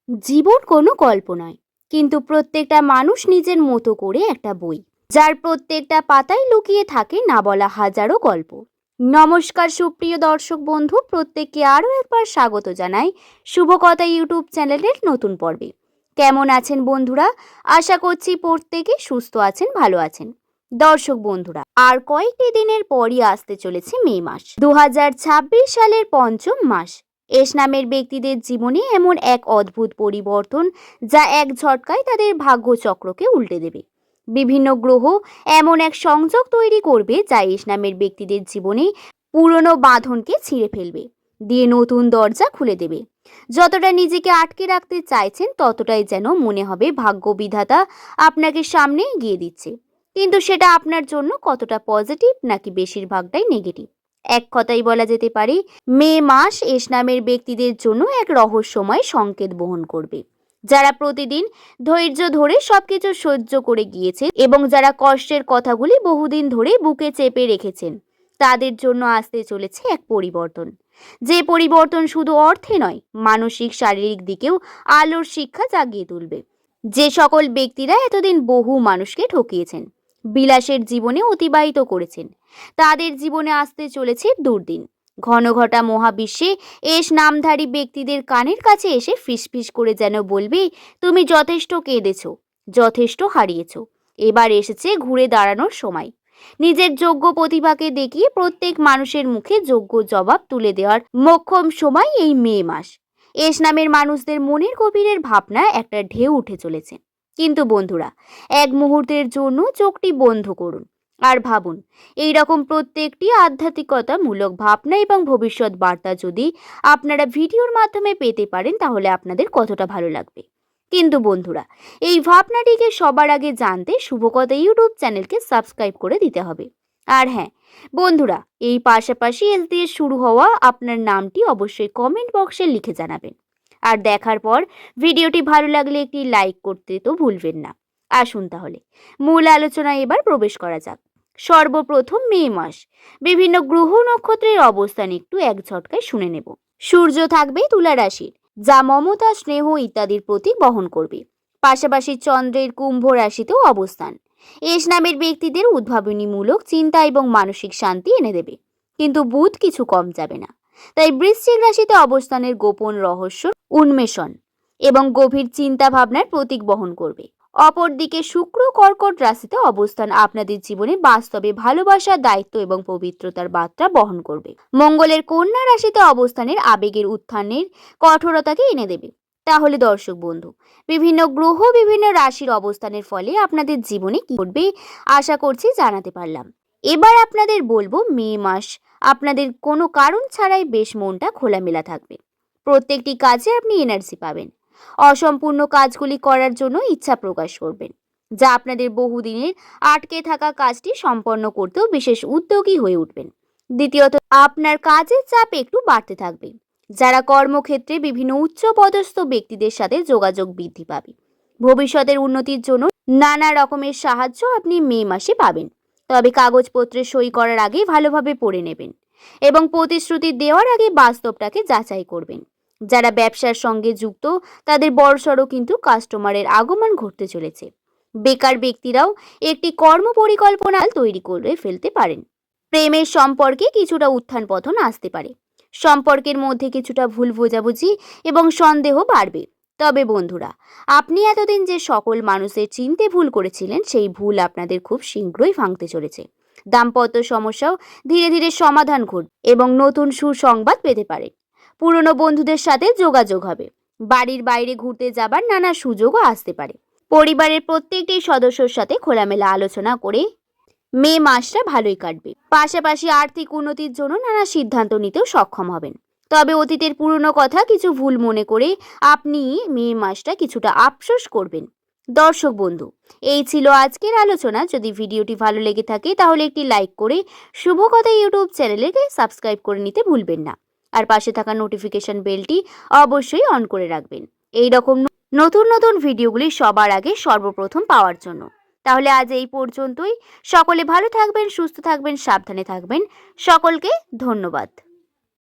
জীবন কোনো গল্প নয়, কিন্তু প্রত্যেকটা মানুষ নিজের মতো করে একটা বই, যার প্রত্যেকটা পাতায় লুকিয়ে থাকে না বলা হাজারো গল্প। নমস্কার সুপ্রিয় দর্শক বন্ধু, প্রত্যেককে আরও একবার স্বাগত জানাই শুভকথা ইউটিউব চ্যানেলের নতুন পর্বে। কেমন আছেন বন্ধুরা? আশা করছি প্রত্যেকে সুস্থ আছেন, ভালো আছেন। দর্শক বন্ধুরা, আর কয়েকটি দিনের পরই আসতে চলেছে মে মাস, 2026 সালের পঞ্চম মাস। এস নামের ব্যক্তিদের জীবনে এমন এক অদ্ভুত পরিবর্তন, যা এক ঝটকায় তাদের ভাগ্যচক্রকে উল্টে দেবে। বিভিন্ন গ্রহ এমন এক সংযোগ তৈরি করবে, যা এস নামের ব্যক্তিদের জীবনে পুরনো বাঁধনকে ছিঁড়ে ফেলবে, দিয়ে নতুন দরজা খুলে দেবে। যতটা নিজেকে আটকে রাখতে চাইছেন, ততটাই যেন মনে হবে ভাগ্য বিধাতা আপনাকে সামনে এগিয়ে দিচ্ছে। কিন্তু সেটা আপনার জন্য কতটা পজিটিভ নাকি বেশিরভাগটাই নেগেটিভ? এক কথাই বলা যেতে পারে, মে মাস এস নামের ব্যক্তিদের জন্য এক রহস্যময় সংকেত বহন করবে। যারা প্রতিদিন ধৈর্য ধরে সবকিছু সহ্য করে গিয়েছে এবং যারা কষ্টের কথাগুলি বহুদিন ধরে বুকে চেপে রেখেছেন, তাদের জন্য আসতে চলেছে এক পরিবর্তন। যে পরিবর্তন শুধু অর্থে নয়, মানসিক শারীরিক দিকেও আলোর শিক্ষা জাগিয়ে তুলবে। যে সকল ব্যক্তিরা এতদিন বহু মানুষকে ঠকিয়েছেন, বিলাসের জীবনে অতিবাহিত করেছেন, তাদের জীবনে আসতে চলেছে দুর্দিন। ঘনঘটা মহাবিশ্বে এস নামধারী ব্যক্তিদের কানের কাছে এসে ফিসফিস করে যেন বলবে, তুমি যথেষ্ট কেঁদেছ, যথেষ্ট হারিয়েছ, এবার এসেছে ঘুরে দাঁড়ানোর সময়। নিজের যোগ্য প্রতিভাকে দেখিয়ে প্রত্যেক মানুষের মুখে যোগ্য জবাব তুলে দেওয়ার মোক্ষম সময় এই মে মাস। এস নামের মানুষদের মনের গভীরের ভাবনা একটা ঢেউ উঠে চলেছে। কিন্তু বন্ধুরা, এক মুহূর্তের জন্য চোখটি বন্ধ করুন আর ভাবুন, এই রকম প্রত্যেকটি আধ্যাত্মিকতামূলক ভাবনা এবং ভবিষ্যৎ বার্তা যদি আপনারা ভিডিওর মাধ্যমে পেতে পারেন, তাহলে আপনাদের কতটা ভালো লাগবে। কিন্তু বন্ধুরা, এই ভাবনাটিকে সবার আগে জানতে শুভকথা ইউটিউব চ্যানেলকে সাবস্ক্রাইব করে দিতে হবে। আর হ্যাঁ বন্ধুরা, এই পাশাপাশি এস দিয়ে শুরু হওয়া আপনার নামটি অবশ্যই কমেন্ট বক্সে লিখে জানাবেন। আর দেখার পর ভিডিওটি ভালো লাগলে একটি লাইক করতে তো ভুলবেন না। আসুন তাহলে মূল আলোচনায় এবার প্রবেশ করা যাক। সর্বপ্রথম মে মাস, বিভিন্ন গ্রহ নক্ষত্রের অবস্থান একটু এক ঝটকায় শুনে নেব। সূর্য থাকবে তুলা রাশির, যা মমতা, স্নেহ ইত্যাদির প্রতীক বহন করবে। পাশাপাশি চন্দ্রের কুম্ভ রাশিতেও অবস্থান। এস নামের ব্যক্তিদের উদ্ভাবনীমূলক চিন্তা এবং মানসিক শান্তি এনে দেবে। কিন্তু বুধ কিছু কম যাবে না, তাই বৃশ্চিক রাশিতে অবস্থানের গোপন রহস্য উন্মেষণ এবং গভীর চিন্তা ভাবনার প্রতীক বহন করবে। অপরদিকে শুক্র কর্কট রাশিতে অবস্থান আপনাদের জীবনে বাস্তবে ভালোবাসা, দায়িত্ব এবং পবিত্রতার বার্তা বহন করবে। মঙ্গলের কন্যা রাশিতে অবস্থানের আবেগের উত্থানের কঠোরতাকে এনে দেবে। তাহলে দর্শক বন্ধু, বিভিন্ন গ্রহ বিভিন্ন রাশির অবস্থানের ফলে আপনাদের জীবনে কি ঘটবে আশা করছি জানাতে পারলাম। এবার আপনাদের বলবো, মে মাস আপনাদের কোনো কারণ ছাড়াই বেশ মনটা খোলামেলা থাকবে। প্রত্যেকটি কাজে আপনি এনার্জি পাবেন। অসম্পূর্ণ কাজগুলি করার জন্য ইচ্ছা প্রকাশ করবেন, যা আপনাদের বহুদিনের আটকে থাকা কাজটি সম্পন্ন করতেও বিশেষ উদ্যোগী হয়ে উঠবেন। দ্বিতীয়ত, আপনার কাজের চাপ একটু বাড়তে থাকবে। যারা কর্মক্ষেত্রে বিভিন্ন উচ্চপদস্থ ব্যক্তিদের সাথে যোগাযোগ বৃদ্ধি পাবে। ভবিষ্যতের উন্নতির জন্য নানা রকমের সাহায্য আপনি মে মাসে পাবেন। তবে কাগজপত্রে সই করার আগে ভালোভাবে পড়ে নেবেন এবং প্রতিশ্রুতি দেওয়ার আগে বাস্তবটাকে যাচাই করবেন। যারা ব্যবসার সঙ্গে যুক্ত, তাদের বড়সড় কিন্তু কাস্টমারের আগমন ঘটতে চলেছে। বেকার ব্যক্তিরাও একটি কর্ম পরিকল্পনা তৈরি করে ফেলতে পারেন। প্রেমের সম্পর্কে কিছুটা উত্থান পতন আসতে পারে। সম্পর্কের মধ্যে কিছুটা ভুল বোঝাবুঝি এবং সন্দেহ বাড়বে। তবে বন্ধুরা, আপনি এতদিন যে সকল মানুষের চিনতে ভুল করেছিলেন, সেই ভুল আপনাদের খুব শীঘ্রই ভাঙতে চলেছে। দাম্পত্য সমস্যাও ধীরে ধীরে সমাধান ঘটবে এবং নতুন সুসংবাদ পেতে পারে। পুরনো বন্ধুদের সাথে যোগাযোগ হবে। বাড়ির বাইরে ঘুরতে যাবার নানা সুযোগও আসতে পারে। পরিবারের প্রত্যেকটি সদস্যর সাথে খোলামেলা আলোচনা করে মে মাসটা ভালোই কাটবে। পাশাপাশি আর্থিক উন্নতির জন্য নানা সিদ্ধান্ত নিতেও সক্ষম হবেন। তবে অতীতের পুরনো কথা কিছু ভুল মনে করে আপনি মে মাসটা কিছুটা আফসোস করবেন। দর্শক বন্ধু, এই ছিল আজকের আলোচনা। যদি ভিডিওটি ভালো লেগে থাকে, তাহলে একটি লাইক করে শুভকথা ইউটিউব চ্যানেলকে সাবস্ক্রাইব করে নিতে ভুলবেন না। আর পাশে থাকা নোটিফিকেশন বেলটি অবশ্যই অন করে রাখবেন, এই রকম নতুন নতুন ভিডিওগুলি সবার আগে সর্বপ্রথম পাওয়ার জন্য। তাহলে আজ এই পর্যন্তই। সকলে ভালো থাকবেন, সুস্থ থাকবেন, সাবধানে থাকবেন। সকলকে ধন্যবাদ।